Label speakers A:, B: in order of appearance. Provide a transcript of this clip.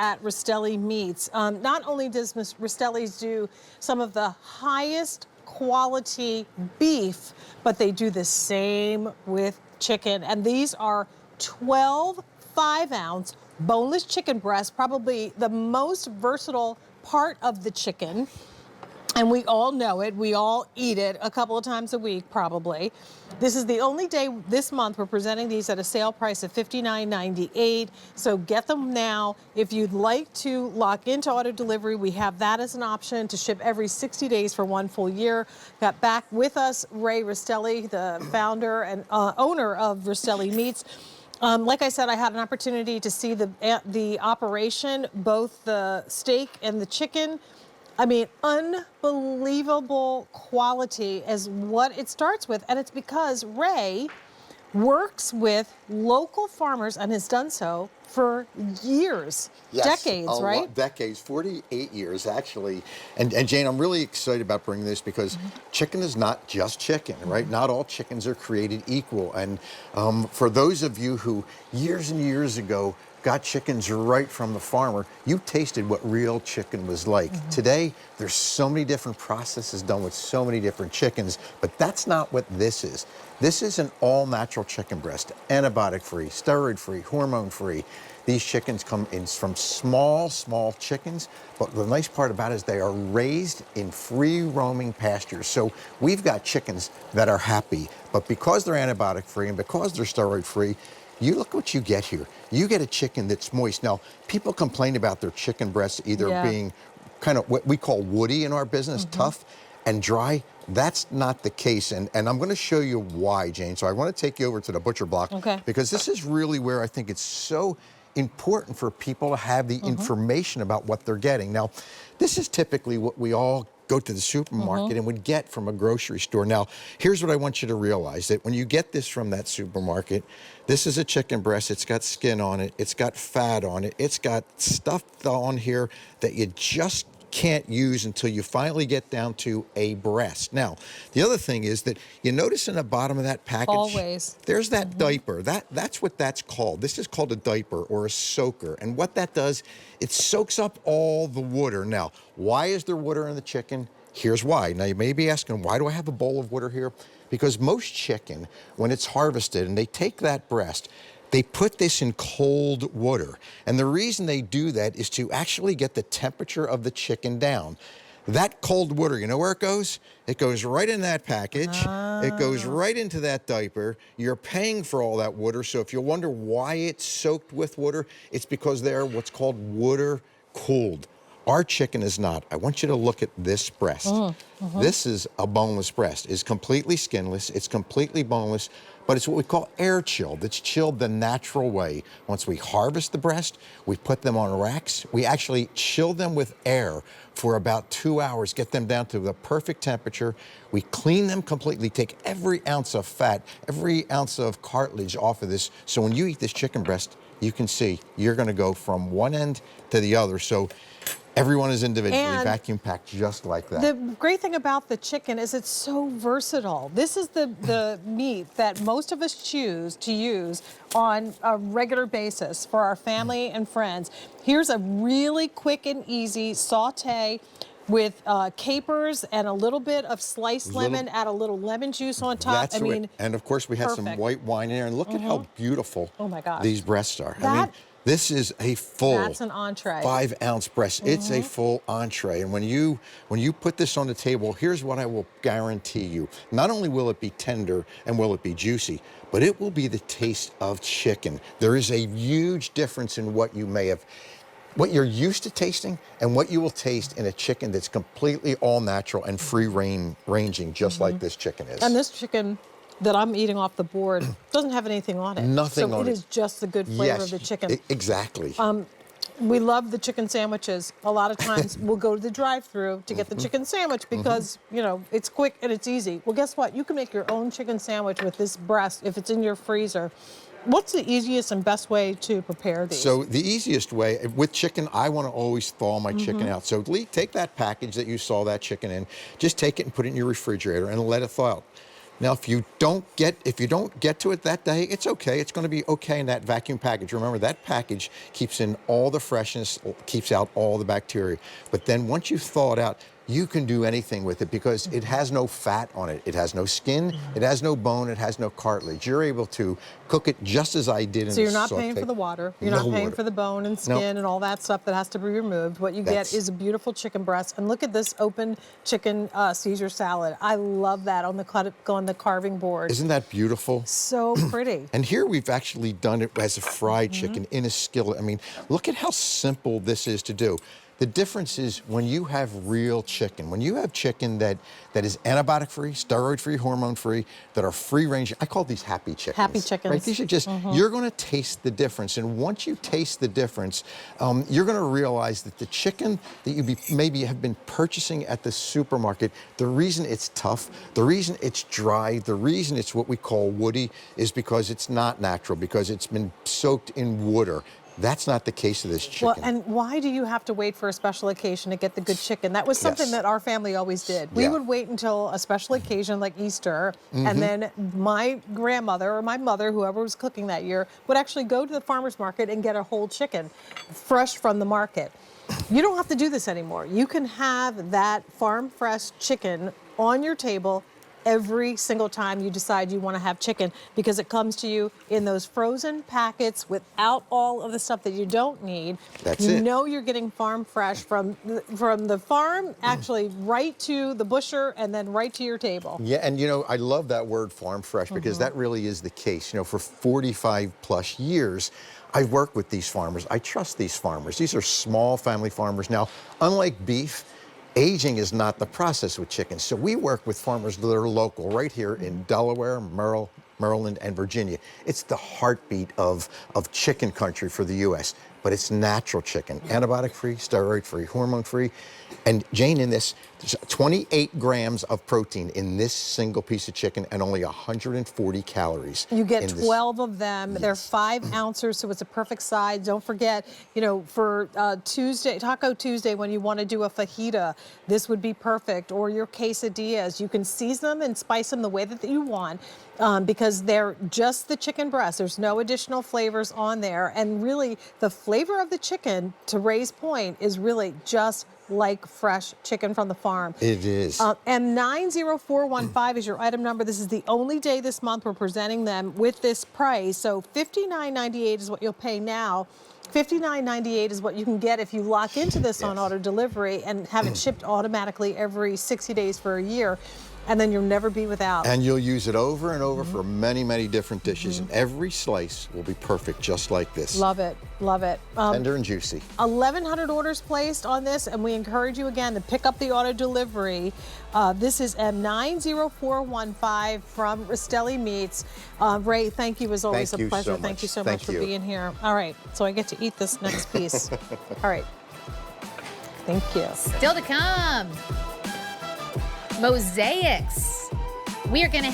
A: at Rastelli Meats. Not only does Rastelli's do some of the highest quality beef, but they do the same with chicken. And these are 12 5-ounce boneless chicken breasts, probably the most versatile part of the chicken. And we all know it. We all eat it a couple of times a week, probably. This is the only day this month we're presenting these at a sale price of $59.98. So get them now. If you'd like to lock into auto delivery, we have that as an option to ship every 60 days for 1 full year. Got back with us Ray Rastelli, the founder and owner of Rastelli Meats. Like I said, I had an opportunity to see the operation, both the steak and the chicken. I mean, unbelievable quality is what it starts with. And it's because Ray works with local farmers and has done so for years,
B: yes,
A: decades, right?
B: Decades, 48 years actually. And Jane, I'm really excited about bringing this because chicken is not just chicken, right? Not all chickens are created equal. And for those of you who years and years ago got chickens right from the farmer, you tasted what real chicken was like. Today, there's so many different processes done with so many different chickens, but that's not what this is. This is an all-natural chicken breast, antibiotic-free, steroid-free, hormone-free. These chickens come in from small chickens, but the nice part about it is they are raised in free-roaming pastures. So we've got chickens that are happy, but because they're antibiotic-free and because they're steroid-free, you look what you get here. You get a chicken that's moist. Now, people complain about their chicken breasts either being kind of what we call woody in our business, tough and dry. That's not the case. And I'm going to show you why, Jane. So I want to take you over to the butcher block because this is really where I think it's so important for people to have the information about what they're getting. Now, this is typically what we all go to the supermarket and would get from a grocery store. Now, here's what I want you to realize, that when you get this from that supermarket, this is a chicken breast. It's got skin on it. It's got fat on it. It's got stuff on here that you just can't use until you finally get down to a breast. Now, the other thing is that you notice in the bottom of that package,
A: always,
B: there's that diaper. That's what that's called. This is called a diaper or a soaker. And what that does, it soaks up all the water. Now, why is there water in the chicken? Here's why. Now, you may be asking, why do I have a bowl of water here? Because most chicken, when it's harvested and they take that breast, they put this in cold water. And the reason they do that is to actually get the temperature of the chicken down. That cold water, you know where it goes? It goes right in that package. It goes right into that diaper. You're paying for all that water. So if you wonder why it's soaked with water, it's because they're what's called water cooled. Our chicken is not. I want you to look at this breast. This is a boneless breast. It's completely skinless. It's completely boneless, but it's what we call air chilled. It's chilled the natural way. Once we harvest the breast, we put them on racks. We actually chill them with air for about 2 hours, get them down to the perfect temperature. We clean them completely, take every ounce of fat, every ounce of cartilage off of this. So when you eat this chicken breast, you can see you're gonna go from one end to the other. So everyone is individually vacuum packed just like that.
A: The great thing about the chicken is it's so versatile. This is the meat that most of us choose to use on a regular basis for our family and friends. Here's a really quick and easy saute with capers and a little bit of sliced lemon, add a little lemon juice on top.
B: That's and of course we had some white wine in there, and look at how beautiful these breasts are. I mean, this is a full,
A: that's an entree,
B: 5-ounce breast. It's a full entree. And when you put this on the table, here's what I will guarantee you. Not only will it be tender and will it be juicy, but it will be the taste of chicken. There is a huge difference in what you're used to tasting and what you will taste in a chicken that's completely all natural and free ranging, just like this chicken is.
A: And this chicken that I'm eating off the board doesn't have anything on it.
B: Nothing on it.
A: So it is just the good flavor of the chicken.
B: Exactly.
A: We love the chicken sandwiches. A lot of times we'll go to the drive-thru to get the chicken sandwich because, you know, it's quick and it's easy. Well, guess what? You can make your own chicken sandwich with this breast if it's in your freezer. What's the easiest and best way to prepare these?
B: So the easiest way, with chicken, I want to always thaw my chicken out. So take that package that you saw that chicken in, just take it and put it in your refrigerator and let it thaw out. Now, if you don't get to it that day, it's okay. It's going to be okay in that vacuum package. Remember, that package keeps in all the freshness, keeps out all the bacteria. But then once you thaw it out, you can do anything with it because it has no fat on it. It has no skin. It has no bone. It has no cartilage. You're able to cook it just as I did in the
A: So you're not
B: saute.
A: paying for the water. You're
B: No
A: not paying
B: water.
A: for the bone and skin and all that stuff that has to be removed. What you get is a beautiful chicken breast. And look at this open chicken Caesar salad. I love that on the carving board.
B: Isn't that beautiful?
A: So pretty.
B: And here we've actually done it as a fried chicken in a skillet. I mean, look at how simple this is to do. The difference is when you have real chicken, when you have chicken that is antibiotic-free, steroid-free, hormone-free, that are free-range. I call these happy chickens.
A: Happy chickens.
B: Right? These are just, you're going to taste the difference. And once you taste the difference, you're going to realize that the chicken that you maybe have been purchasing at the supermarket, the reason it's tough, the reason it's dry, the reason it's what we call woody is because it's not natural, because it's been soaked in water. That's not the case of this chicken.
A: Well, and why do you have to wait for a special occasion to get the good chicken? That was something that our family always did. We would wait until a special occasion like Easter, and then my grandmother or my mother, whoever was cooking that year, would actually go to the farmer's market and get a whole chicken, fresh from the market. You don't have to do this anymore. You can have that farm fresh chicken on your table every single time you decide you want to have chicken, because it comes to you in those frozen packets without all of the stuff that you don't need.
B: That's it.
A: You know you're getting farm fresh from the farm, actually right to the busher and then right to your table.
B: Yeah, and you know, I love that word farm fresh because that really is the case. You know, for 45 plus years, I've worked with these farmers. I trust these farmers. These are small family farmers. Now, unlike beef, aging is not the process with chickens. So we work with farmers that are local right here in Delaware, Maryland, and Virginia. It's the heartbeat of chicken country for the U.S., but it's natural chicken, antibiotic-free, steroid-free, hormone-free. And Jane, in this, there's 28 grams of protein in this single piece of chicken and only 140 calories.
A: You get 12 of them. Yes. They're 5 ounces, so it's a perfect size. Don't forget, you know, for Taco Tuesday, when you want to do a fajita, this would be perfect. Or your quesadillas. You can season them and spice them the way that you want. Because they're just the chicken breast. There's no additional flavors on there. And really, the flavor of the chicken, to Ray's point, is really just like fresh chicken from the farm.
B: It is.
A: And 90415 is your item number. This is the only day this month we're presenting them with this price. So $59.98 is what you'll pay now. $59.98 is what you can get if you lock into this on auto delivery and have it shipped automatically every 60 days for a year. And then you'll never be without.
B: And you'll use it over and over for many, many different dishes. And every slice will be perfect, just like this.
A: Love it, love it.
B: Tender and juicy.
A: 1,100 orders placed on this, and we encourage you again to pick up the auto delivery. This is M90415 from Rastelli Meats. Ray, thank you as always.
B: Thank you
A: pleasure.
B: so
A: Thank you so
B: much.
A: much for being here. All right, so I get to eat this next piece. All right. Thank you.
C: Still to come. Mosaics. We are going to